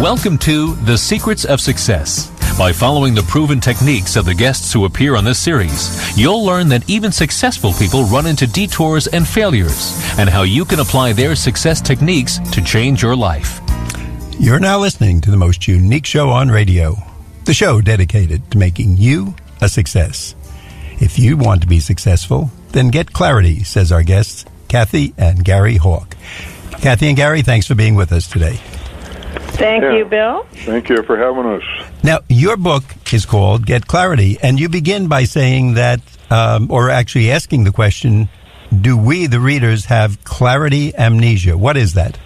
Welcome to The Secrets of Success. By following the proven techniques of the guests who appear on this series, you'll learn that even successful people run into detours and failures, and how you can apply their success techniques to change your life. You're now listening to the most unique show on radio, the show dedicated to making you a success. If you want to be successful, then get clarity, says our guests, Kathy and Gary Hawk. Kathy and Gary, thanks for being with us today. Thank you, Bill. Thank you for having us. Now, your book is called Get Clarity, and you begin by saying that, or actually asking the question, do we, the readers, have clarity amnesia? What is that?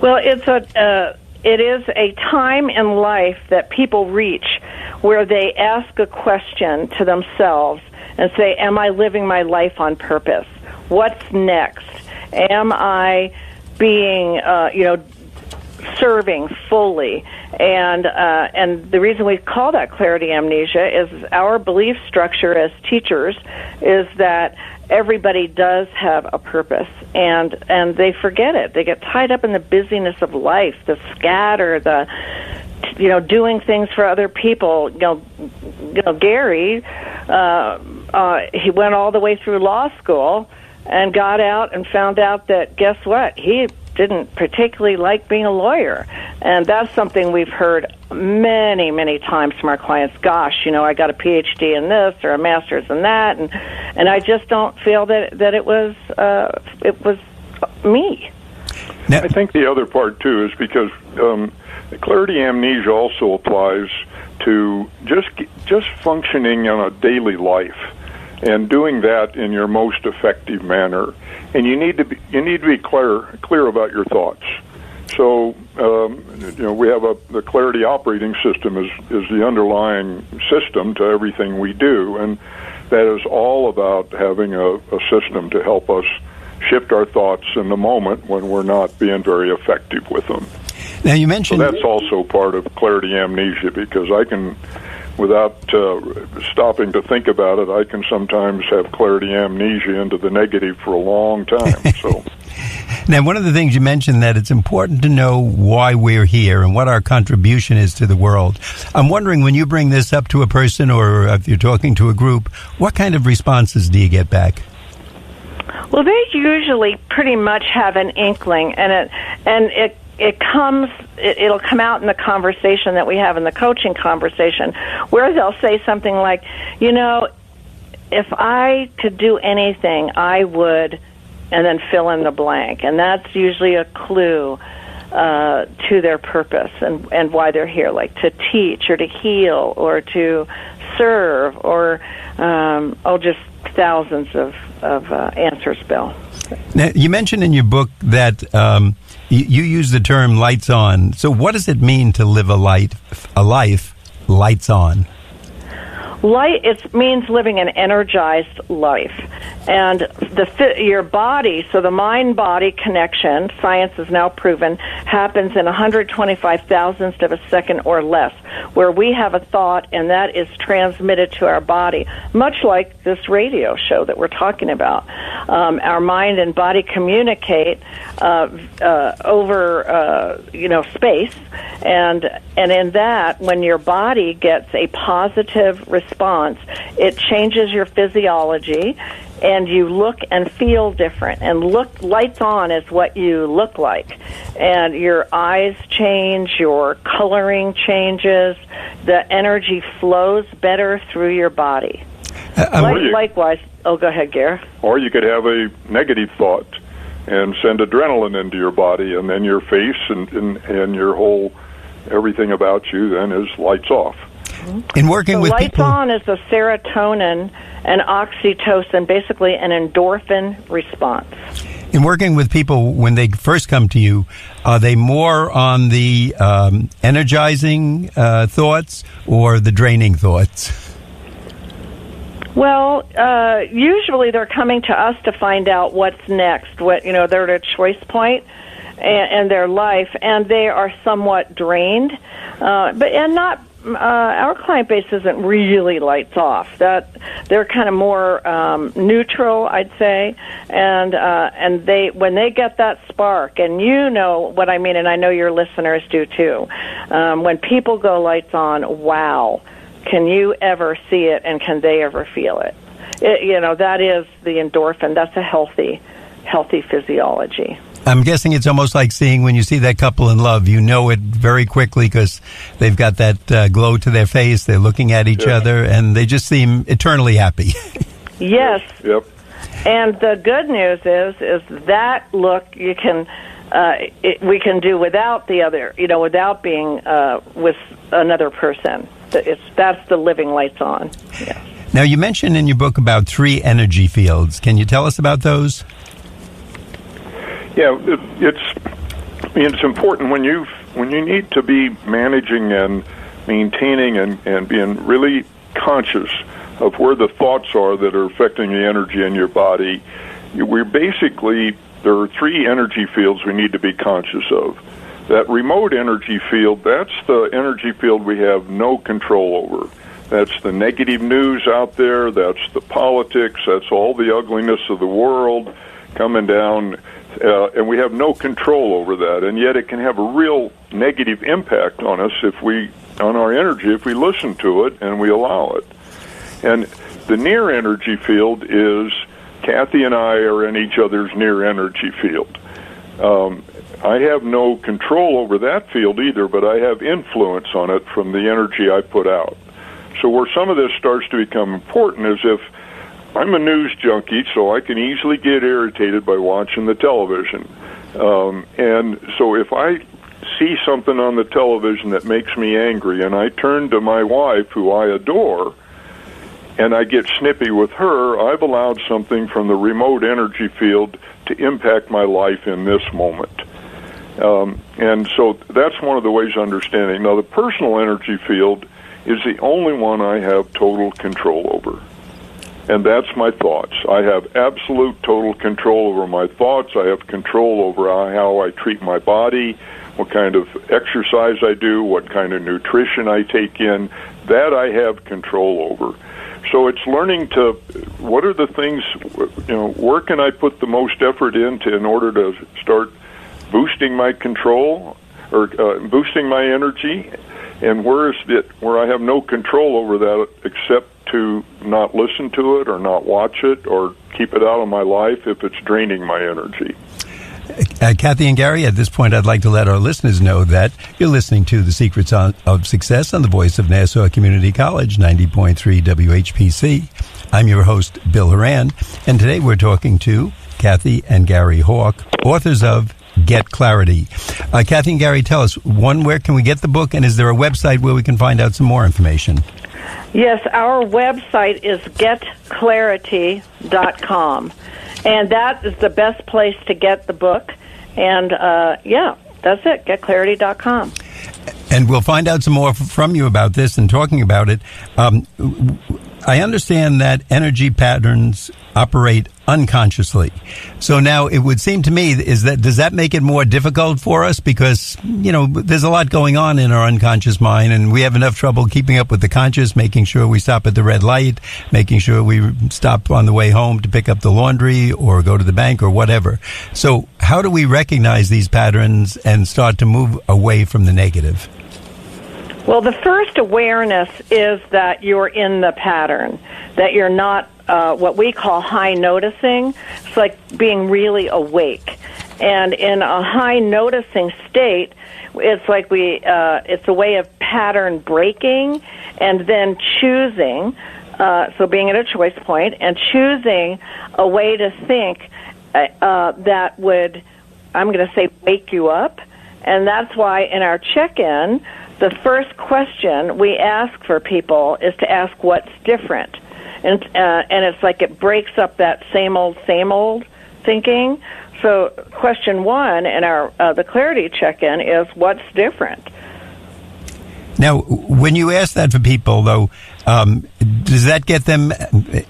Well, it is a time in life that people reach where they ask a question to themselves and say, am I living my life on purpose? What's next? Am I being, serving fully? And the reason we call that clarity amnesia is our belief structure as teachers is that everybody does have a purpose, and they forget it. They get tied up in the busyness of life, the scatter, the doing things for other people. Gary, he went all the way through law school and got out and found out that, guess what? He didn't particularly like being a lawyer. And that's something we've heard many, many times from our clients. Gosh, I got a PhD in this or a master's in that, and I just don't feel that it was me. Now, I think the other part, too, is because clarity amnesia also applies to just functioning on a daily life and doing that in your most effective manner. And you need to be clear about your thoughts. So, we have the clarity operating system is the underlying system to everything we do, and that is all about having a system to help us shift our thoughts in the moment when we're not being very effective with them. Now, you mentioned... So that's also part of clarity amnesia, because I can, without stopping to think about it, I can sometimes have clarity amnesia into the negative for a long time. So, now, one of the things you mentioned, that it's important to know why we're here and what our contribution is to the world. I'm wondering, when you bring this up to a person or if you're talking to a group, what kind of responses do you get back? Well, they usually pretty much have an inkling, it'll come out in the conversation that we have in the coaching conversation, where they'll say something like, if I could do anything, I would, and then fill in the blank. And that's usually a clue to their purpose and why they're here, like to teach or to heal or to serve or, just thousands of answers, Bill. Now, you mentioned in your book that you use the term lights on. So what does it mean to live a life lights on? It means living an energized life. And your body, so the mind-body connection, science has now proven, happens in 125 thousandths of a second or less, where we have a thought and that is transmitted to our body, much like this radio show that we're talking about. Our mind and body communicate over space, and in that, when your body gets a positive response, it changes your physiology, and you look and feel different. And lights on is what you look like. And your eyes change, your coloring changes, the energy flows better through your body. Likewise, go ahead, Gare. Or you could have a negative thought and send adrenaline into your body, and then your face and your whole, everything about you then is lights off. In working with lights people... on is a serotonin and oxytocin, basically an endorphin response. In working with people, when they first come to you, are they more on the energizing thoughts or the draining thoughts? Well, usually they're coming to us to find out what's next. They're at a choice point in their life, and they are somewhat drained, but not our client base isn't really lights off. That they're kind of more neutral, I'd say, and they when they get that spark, and you know what I mean, and I know your listeners do too. When people go lights on, wow, can you ever see it, and can they ever feel it? That is the endorphin. That's a healthy physiology. I'm guessing it's almost like seeing when you see that couple in love. You know it very quickly because they've got that glow to their face. They're looking at each other, and they just seem eternally happy. Yes. Yep. And the good news is that look you can we can do without the other, without being with another person. That's the living lights on. Yes. Now, you mentioned in your book about 3 energy fields. Can you tell us about those? Yeah, it's important when you need to be managing and maintaining and being really conscious of where the thoughts are that are affecting the energy in your body. There are 3 energy fields we need to be conscious of. That remote energy field, that's the energy field we have no control over. That's the negative news out there, that's the politics, that's all the ugliness of the world coming down, and we have no control over that. And yet it can have a real negative impact on us on our energy if we listen to it and we allow it. And the near energy field is Kathy and I are in each other's near energy field. I have no control over that field either, but I have influence on it from the energy I put out. So where some of this starts to become important is if I'm a news junkie, so I can easily get irritated by watching the television. And so if I see something on the television that makes me angry, and I turn to my wife, who I adore, and I get snippy with her, I've allowed something from the remote energy field to impact my life in this moment. And so that's one of the ways of understanding. Now, the personal energy field is the only one I have total control over. And that's my thoughts. I have absolute total control over my thoughts. I have control over how I treat my body, what kind of exercise I do, what kind of nutrition I take in. That I have control over. So it's learning what are the things, where can I put the most effort in order to start boosting my control or boosting my energy, and where is it where I have no control over that except to not listen to it or not watch it or keep it out of my life if it's draining my energy. Kathy and Gary, at this point, I'd like to let our listeners know that you're listening to The Secrets of Success on the voice of Nassau Community College, 90.3 WHPC. I'm your host, Bill Horan, and today we're talking to Kathy and Gary Hawk, authors of Get Clarity. Kathy and Gary, tell us, where can we get the book, and is there a website where we can find out some more information? Yes, our website is getclarity.com. And that is the best place to get the book. And, that's it, getclarity.com. And we'll find out some more from you about this and talking about it. I understand that energy patterns operate unconsciously. So now it would seem to me, does that make it more difficult for us? Because, there's a lot going on in our unconscious mind, and we have enough trouble keeping up with the conscious, making sure we stop at the red light, making sure we stop on the way home to pick up the laundry or go to the bank or whatever. So how do we recognize these patterns and start to move away from the negative? Well, the first awareness is that you're in the pattern, that you're not what we call high noticing. It's like being really awake. And in a high noticing state, it's like it's a way of pattern breaking and then choosing, so being at a choice point and choosing a way to think that would, I'm going to say, wake you up. And that's why in our check-in, the first question we ask for people is to ask what's different. And it's like it breaks up that same old thinking. So question 1 in our the clarity check-in is what's different. Now, when you ask that for people, though, does that get them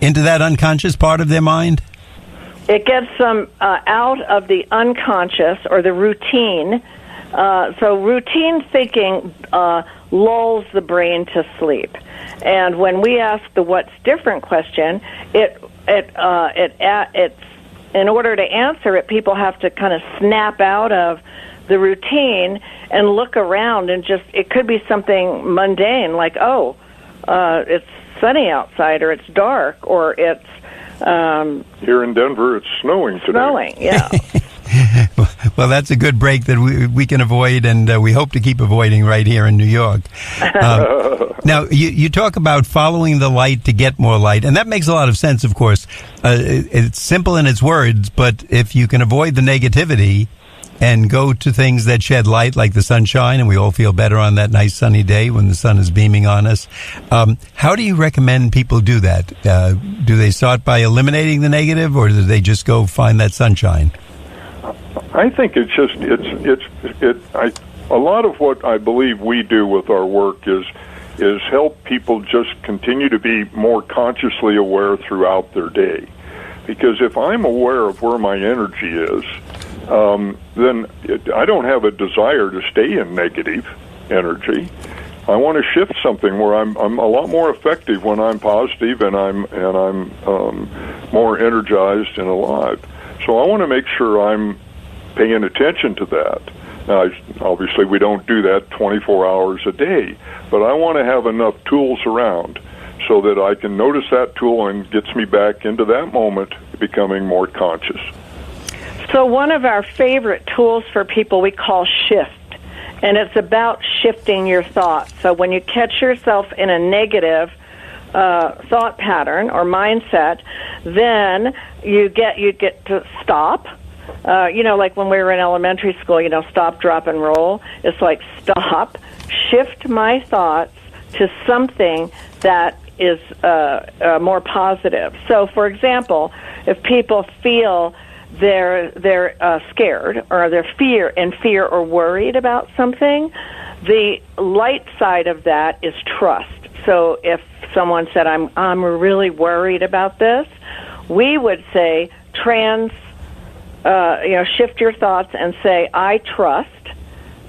into that unconscious part of their mind? It gets them out of the unconscious or the routine So routine thinking lulls the brain to sleep. And when we ask the what's different question, it's in order to answer it, people have to kind of snap out of the routine and look around, and it could be something mundane like, it's sunny outside, or it's dark, or it's here in Denver it's snowing today. Snowing, yeah. Well, that's a good break that we can avoid, and we hope to keep avoiding right here in New York. Now, you talk about following the light to get more light, and that makes a lot of sense, of course. It's simple in its words, but if you can avoid the negativity and go to things that shed light, like the sunshine, and we all feel better on that nice sunny day when the sun is beaming on us. How do you recommend people do that? Do they start by eliminating the negative, or do they just go find that sunshine? I think it's just a lot of what I believe we do with our work is help people just continue to be more consciously aware throughout their day. Because if I'm aware of where my energy is, then I don't have a desire to stay in negative energy. I want to shift something where I'm a lot more effective when I'm positive and I'm more energized and alive. So I want to make sure I'm paying attention to that. Now, obviously, we don't do that 24 hours a day, but I want to have enough tools around so that I can notice that tool and gets me back into that moment, becoming more conscious. So one of our favorite tools for people we call shift, and it's about shifting your thoughts. So when you catch yourself in a negative thought pattern or mindset, then you get to stop. Like when we were in elementary school, stop, drop, and roll. It's like stop, shift my thoughts to something that is more positive. So, for example, if people feel they're scared, or they're fear or worried about something, the light side of that is trust. So if someone said, I'm really worried about this, we would say shift your thoughts and say, I trust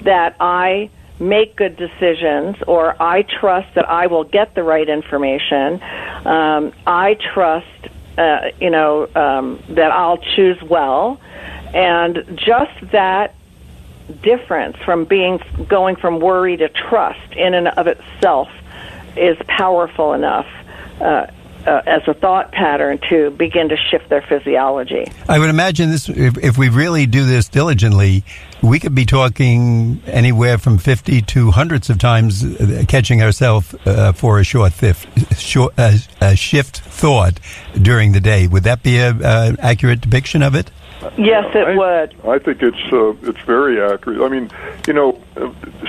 that I make good decisions, or I trust that I will get the right information. I trust that I'll choose well. And just that difference from going from worry to trust in and of itself is powerful enough as a thought pattern to begin to shift their physiology. I would imagine this, if we really do this diligently, we could be talking anywhere from 50 to hundreds of times catching ourselves for a shift thought during the day. Would that be an accurate depiction of it? Yes, it would. I think it's very accurate. I mean,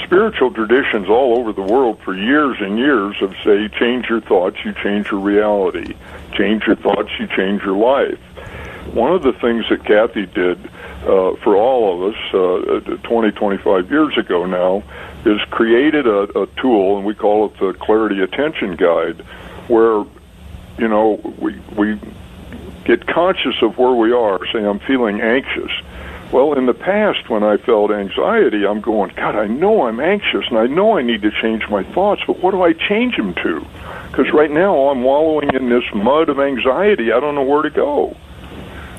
spiritual traditions all over the world for years and years have say, change your thoughts, you change your reality. Change your thoughts, you change your life. One of the things that Kathy did for all of us 20, 25 years ago now is created a tool, and we call it the Clarity Attention Guide, where, we get conscious of where we are. Say, I'm feeling anxious. Well, in the past, when I felt anxiety, I'm going, God, I know I'm anxious, and I know I need to change my thoughts, but what do I change them to? Because right now, I'm wallowing in this mud of anxiety. I don't know where to go.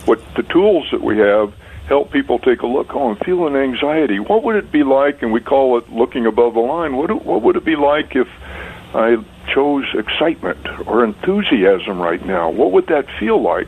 What the tools that we have help people take a look. I'm feeling anxiety. What would it be like, and we call it looking above the line, what would it be like if I chose excitement or enthusiasm right now? What would that feel like?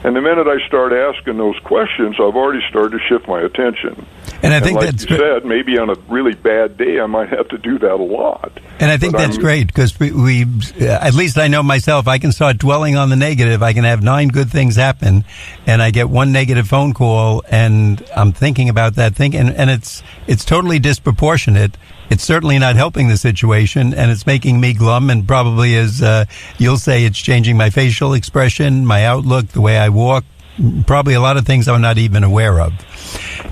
And the minute I start asking those questions, I've already started to shift my attention. And I think like you said, maybe on a really bad day, I might have to do that a lot. And I think that's great, because we at least I know myself, I can start dwelling on the negative. I can have 9 good things happen, and I get one negative phone call, and I'm thinking about that thing, and it's totally disproportionate. It's certainly not helping the situation, and it's making me glum, and probably, as you'll say, it's changing my facial expression, my outlook, the way I walk, probably a lot of things I'm not even aware of.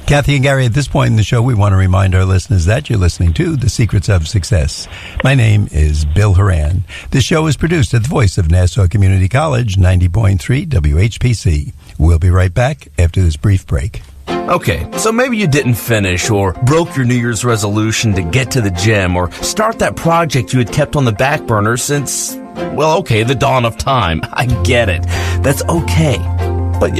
Kathy and Gary, at this point in the show, we want to remind our listeners that you're listening to The Secrets of Success. My name is Bill Horan. This show is produced at the voice of Nassau Community College, 90.3 WHPC. We'll be right back after this brief break. Okay, so maybe you didn't finish or broke your New Year's resolution to get to the gym or start that project you had kept on the back burner since, well, okay, the dawn of time. I get it. That's okay. But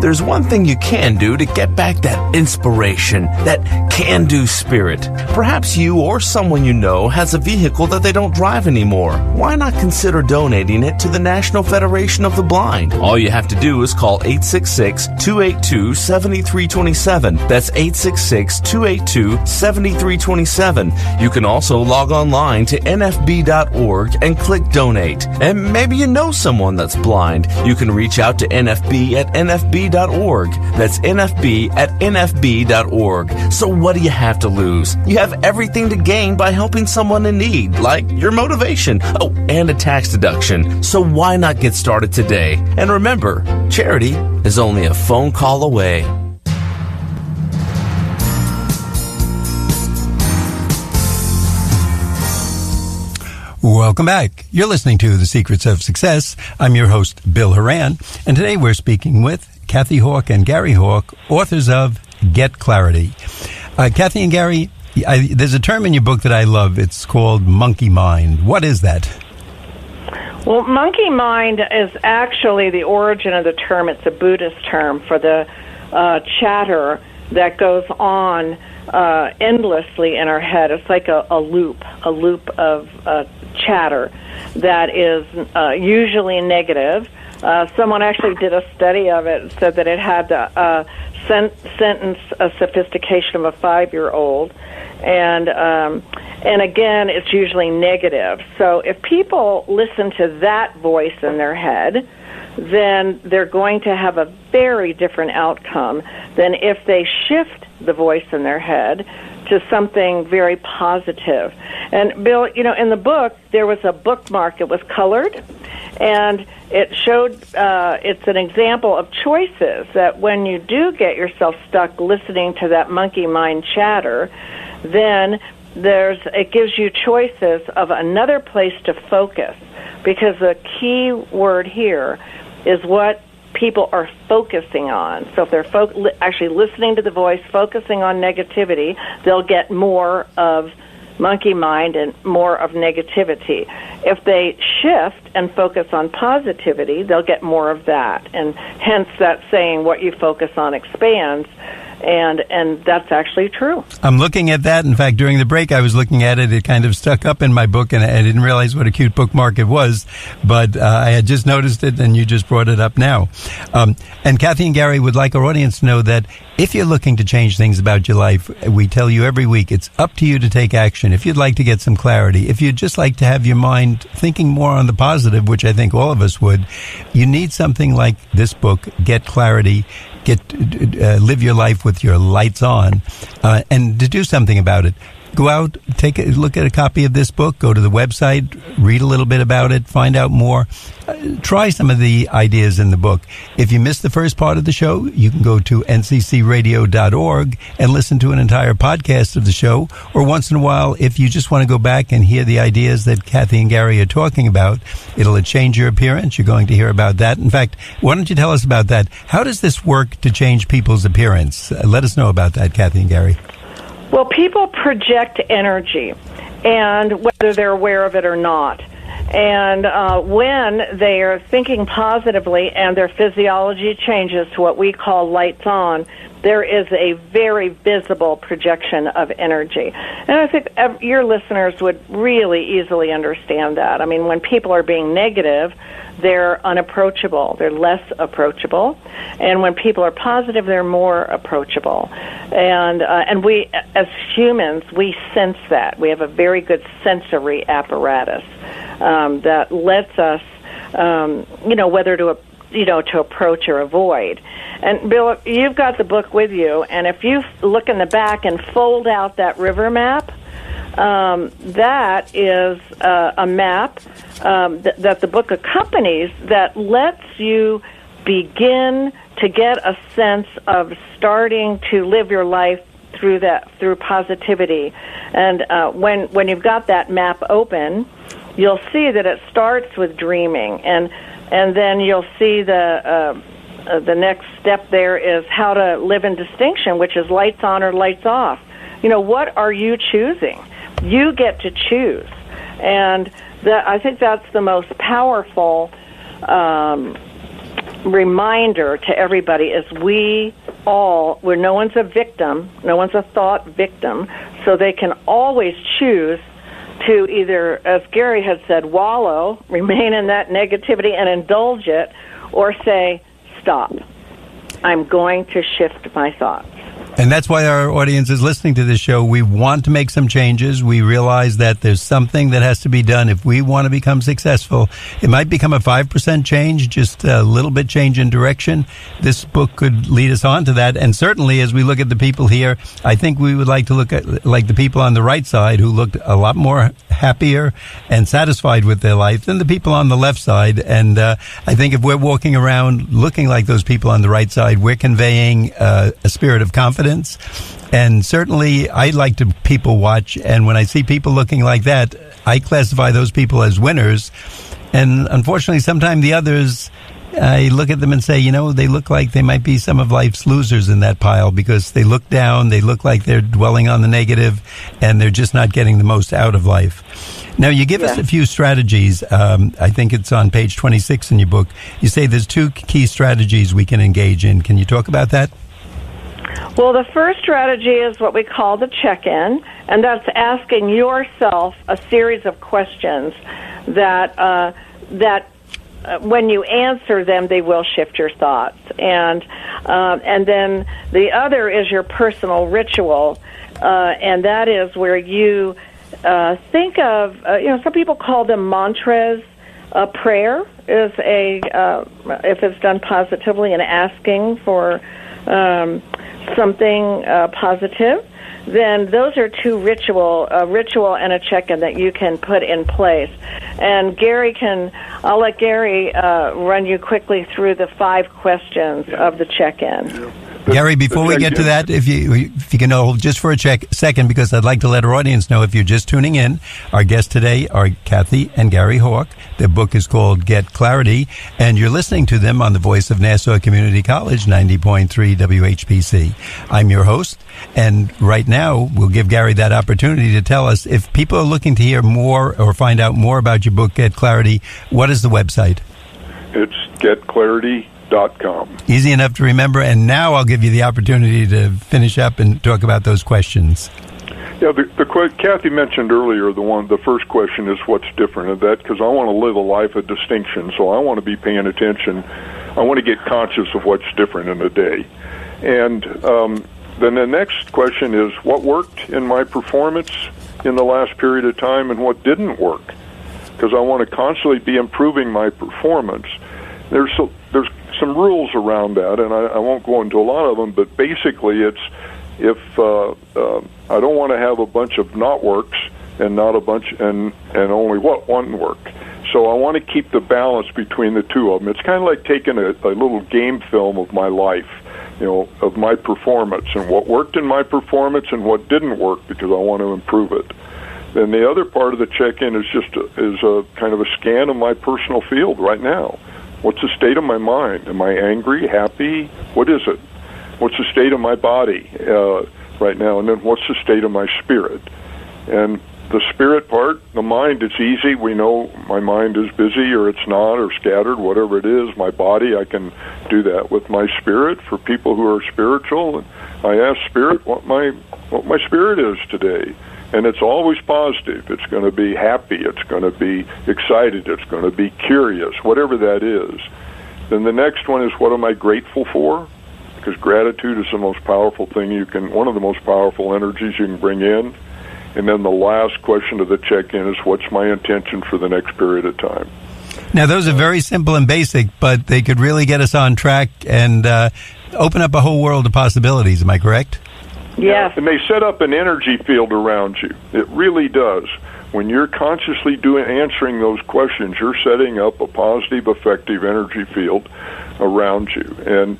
there's one thing you can do to get back that inspiration, that can-do spirit. Perhaps you or someone you know has a vehicle that they don't drive anymore. Why not consider donating it to the National Federation of the Blind? All you have to do is call 866-282-7327. That's 866-282-7327. You can also log online to nfb.org and click donate. And maybe you know someone that's blind. You can reach out to NFB at nfb.org. That's NFB at nfb.org. So what do you have to lose? You have everything to gain by helping someone in need, like your motivation. Oh, and a tax deduction. So why not get started today? And remember, charity is only a phone call away. Welcome back. You're listening to The Secrets of Success. I'm your host, Bill Horan, and today we're speaking with Kathy Hawk and Gary Hawk, authors of Get Clarity. Kathy and Gary, there's a term in your book that I love. It's called monkey mind. What is that? Well, monkey mind is actually the origin of the term. It's a Buddhist term for the chatter that goes on endlessly in our head. It's like a loop of chatter that is usually negative. Someone actually did a study of it and said that it had the sentence sophistication of a 5-year-old, and again, it's usually negative. So if people listen to that voice in their head, then they're going to have a very different outcome than if they shift the voice in their head to something very positive. And Bill, in the book, there was a bookmark. It was colored, and it showed, it's an example of choices that when you do get yourself stuck listening to that monkey mind chatter, then it gives you choices of another place to focus, because the key word here is what people are focusing on. So if they're actually listening to the voice, focusing on negativity, they'll get more of monkey mind and more of negativity. If they shift and focus on positivity, they'll get more of that. And hence that saying, what you focus on expands. And that's actually true. I'm looking at that. In fact, during the break, I was looking at it. It kind of stuck up in my book, and I didn't realize what a cute bookmark it was. But I had just noticed it, and you just brought it up now. And Kathy and Gary would like our audience to know that if you're looking to change things about your life, we tell you every week, it's up to you to take action. If you'd like to get some clarity, if you'd just like to have your mind thinking more on the positive, which I think all of us would, you need something like this book, Get Clarity. Live your life with your lights on, and to do something about it. Go out, take a look at a copy of this book, go to the website, read a little bit about it, find out more. Try some of the ideas in the book. If you missed the first part of the show, you can go to nccradio.org and listen to an entire podcast of the show. Or once in a while, if you just want to go back and hear the ideas that Kathy and Gary are talking about, it'll change your appearance. You're going to hear about that. In fact, why don't you tell us about that? How does this work to change people's appearance? Let us know about that, Kathy and Gary. Well, people project energy, and whether they're aware of it or not. And when they are thinking positively and their physiology changes to what we call lights on, there is a very visible projection of energy. And I think your listeners would really easily understand that. I mean, when people are being negative, they're unapproachable. They're less approachable. And when people are positive, they're more approachable. And we, as humans, we sense that. We have a very good sensory apparatus that lets us, whether to approach or avoid. And Bill, you've got the book with you, and if you look in the back and fold out that river map, that is a map that the book accompanies that lets you begin to get a sense of starting to live your life through positivity. And when you've got that map open, you'll see that it starts with dreaming, and then you'll see the the next step there is how to live in distinction, which is lights on or lights off. What are you choosing? You get to choose. And I think that's the most powerful reminder to everybody is where no one's a victim, no one's a thought victim, so they can always choose to either, as Gary had said, wallow, remain in that negativity and indulge it, or say, stop. I'm going to shift my thoughts. And that's why our audience is listening to this show. We want to make some changes. We realize that there's something that has to be done if we want to become successful. It might become a 5% change, just a little bit change in direction. This book could lead us on to that. And certainly, as we look at the people here, I think we would like to look at like the people on the right side who looked a lot more happier and satisfied with their life than the people on the left side. And I think if we're walking around looking like those people on the right side, we're conveying a spirit of confidence. And certainly I like to people watch, and when I see people looking like that, I classify those people as winners. And unfortunately, sometimes the others, I look at them and say, they look like they might be some of life's losers in that pile because they look down, they look like they're dwelling on the negative, and they're just not getting the most out of life. Now, you give us a few strategies. I think it's on page 26 in your book. You say there's 2 key strategies we can engage in. Can you talk about that? Well, the first strategy is what we call the check-in, and that's asking yourself a series of questions that when you answer them, they will shift your thoughts. And then the other is your personal ritual, and that is where you think of, some people call them mantras. A prayer is if it's done positively and asking for something positive, then those are 2 a ritual and a check-in that you can put in place. And I'll let Gary run you quickly through the 5 questions of the check-in. Yeah. Gary, before we get to that, if you can hold just for a second, because I'd like to let our audience know, if you're just tuning in, our guests today are Kathy and Gary Hawk. Their book is called Get Clarity, and you're listening to them on the voice of Nassau Community College, 90.3 WHPC. I'm your host, and right now we'll give Gary that opportunity to tell us, if people are looking to hear more or find out more about your book, Get Clarity, what is the website? It's getclarity.com. Easy enough to remember, and now I'll give you the opportunity to finish up and talk about those questions. Yeah, Kathy mentioned earlier the first question is what's different, and that because I want to live a life of distinction, so I want to be paying attention. I want to get conscious of what's different in a day. And then the next question is what worked in my performance in the last period of time and what didn't work, because I want to constantly be improving my performance. There's some rules around that, and I won't go into a lot of them, but basically it's if I don't want to have a bunch of not works and not a bunch and only one work. So I want to keep the balance between the 2 of them. It's kind of like taking a little game film of my life, of my performance and what worked in my performance and what didn't work because I want to improve it. Then the other part of the check-in is just a kind of a scan of my personal field right now. What's the state of my mind? Am I angry, happy? What is it? What's the state of my body right now? And then what's the state of my spirit? And the spirit part, the mind, it's easy. We know my mind is busy or it's not or scattered, whatever it is. My body, I can do that. With my spirit, for people who are spiritual, I ask spirit what my spirit is today. And it's always positive. It's going to be happy. It's going to be excited. It's going to be curious, whatever that is. Then the next one is, what am I grateful for? Because gratitude is the most powerful thing one of the most powerful energies you can bring in. And then the last question of the check-in is, what's my intention for the next period of time? Now, those are very simple and basic, but they could really get us on track and open up a whole world of possibilities. Am I correct? Yes. And they set up an energy field around you. It really does. When you're consciously answering those questions, you're setting up a positive, effective energy field around you. And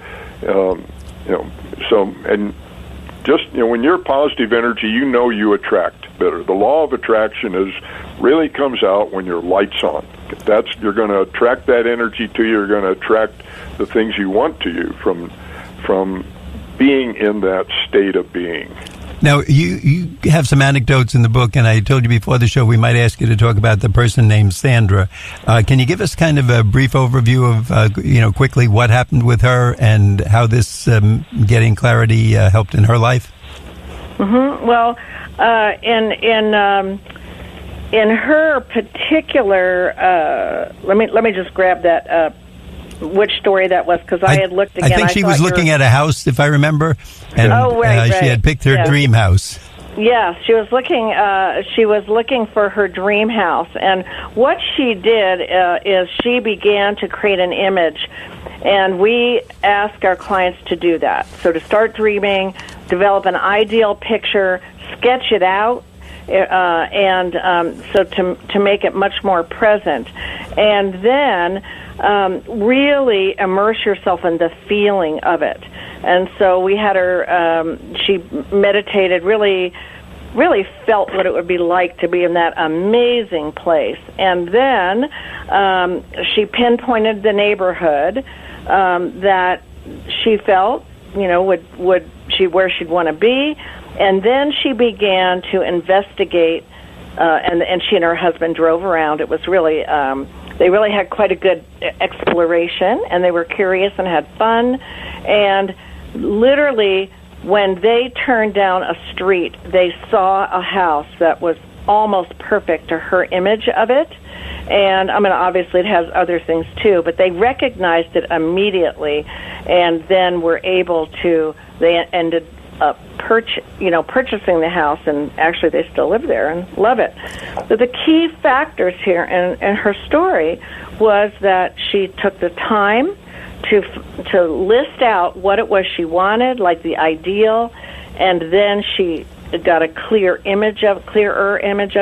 when you're positive energy, you attract better. The law of attraction really comes out when your light's on. you're going to attract that energy to you. You're going to attract the things you want to you from being in that state of being. Now, you have some anecdotes in the book, and I told you before the show we might ask you to talk about the person named Sandra. Can you give us kind of a brief overview of, quickly what happened with her and how this getting clarity helped in her life? Mm-hmm. Well, in her particular, let me just grab that. Which story that was, because I had looked again. I think she was looking at a house, if I remember, and right. She had picked her dream house. Yeah, she was looking. She was looking for her dream house, and what she did is she began to create an image, and we ask our clients to do that. So to start dreaming, develop an ideal picture, sketch it out, and so to make it much more present, and then really immerse yourself in the feeling of it. And so we had her, she meditated, really felt what it would be like to be in that amazing place. And then she pinpointed the neighborhood that she felt, where she'd want to be. And then she began to investigate, and she and her husband drove around. It was really, they really had quite a good exploration, and they were curious and had fun. And literally, when they turned down a street, they saw a house that was almost perfect to her image of it. And obviously it has other things too, but they recognized it immediately, and then were able to. They ended up purchasing the house, and actually they still live there and love it. So the key factors here in her story was that she took the time to list out what it was she wanted, like the ideal, and then she got a clearer image of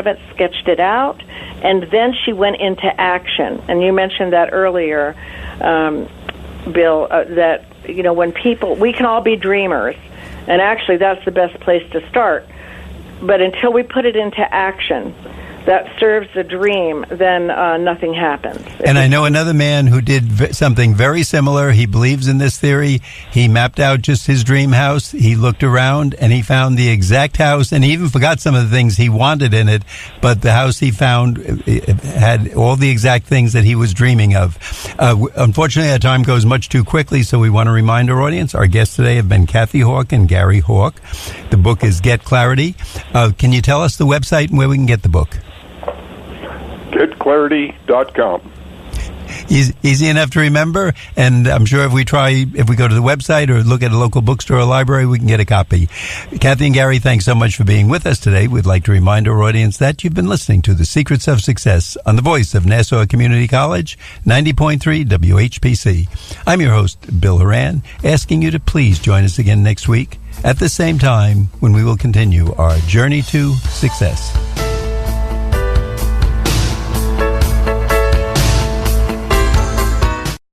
it, sketched it out, and then she went into action. And you mentioned that earlier, Bill, that when people, we can all be dreamers. And actually, that's the best place to start. But until we put it into action, that serves the dream, then nothing happens. And I know another man who did something very similar. He believes in this theory. He mapped out just his dream house. He looked around, and he found the exact house, and he even forgot some of the things he wanted in it. But the house he found had all the exact things that he was dreaming of. Unfortunately, our time goes much too quickly, so we want to remind our audience, our guests today have been Kathy Hawk and Gary Hawk. The book is Get Clarity. Can you tell us the website and where we can get the book? GetClarity.com. Easy enough to remember, and I'm sure if we go to the website or look at a local bookstore or library, we can get a copy. Kathy and Gary, thanks so much for being with us today. We'd like to remind our audience that you've been listening to The Secrets of Success on the voice of Nassau Community College, 90.3 WHPC. I'm your host, Bill Horan, asking you to please join us again next week at the same time when we will continue our journey to success.